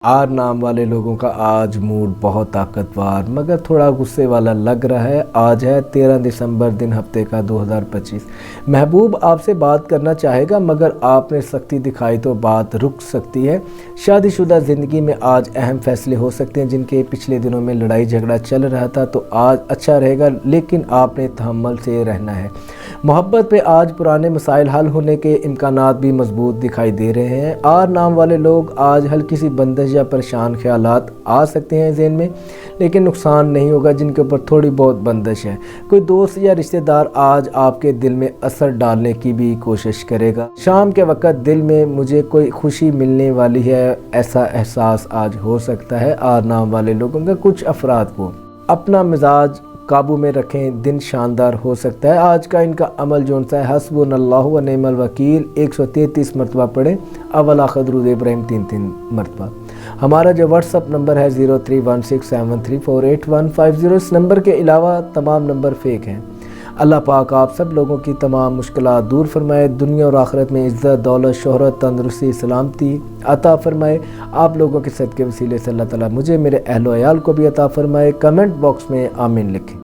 Are नाम वाले लोगों का आज मूड बहुत ताकतवर मगर थोड़ा गुस्से वाला लग रहा है। आज है 13 दिसंबर दिन हफ्ते का 2025। महबूब आपसे बात करना चाहेगा मगर आपने सख्ती दिखाई तो बात रुक सकती है। शादीशुदा ज़िंदगी में आज अहम फैसले हो सकते हैं जिनके पिछले दिनों में लड़ाई झगड़ा चल रहा था तो आज अच्छा रहेगा, लेकिन आपने तहम्मुल से रहना है। मोहब्बत पे आज पुराने मसाइल हल होने के इम्कानात भी मजबूत दिखाई दे रहे हैं। आर नाम वाले लोग आज हल्की सी बंदिश या परेशान ख्यालात आ सकते हैं ज़हन में, लेकिन नुकसान नहीं होगा जिनके ऊपर थोड़ी बहुत बंदिश है। कोई दोस्त या रिश्तेदार आज आपके दिल में असर डालने की भी कोशिश करेगा। शाम के वक्त दिल में मुझे कोई खुशी मिलने वाली है, ऐसा एहसास आज हो सकता है। आर नाम वाले लोगों का कुछ अफराद को अपना मिजाज काबू में रखें, दिन शानदार हो सकता है। आज का इनका अमल जो सा है हस्बुनल्लाहु व निअमल वकील 133 मरतबा पढ़ें, अव्वल आखिर दुरूद इब्राहिम 3 मरतबा। हमारा जो व्हाट्सअप नंबर है 031673485150। इस नंबर के अलावा तमाम नंबर फेक हैं। अल्लाह पाक आप सब लोगों की तमाम मुश्किलात दूर फरमाए, दुनिया और आखिरत में इज़्ज़त दौलत शोहरत तंदरुस्ती सलामती अता फरमाए। आप लोगों के सदके वसीले से अल्लाह ताला मुझे मेरे अहल व अयाल को भी अता फरमाए। कमेंट बॉक्स में आमीन लिखें।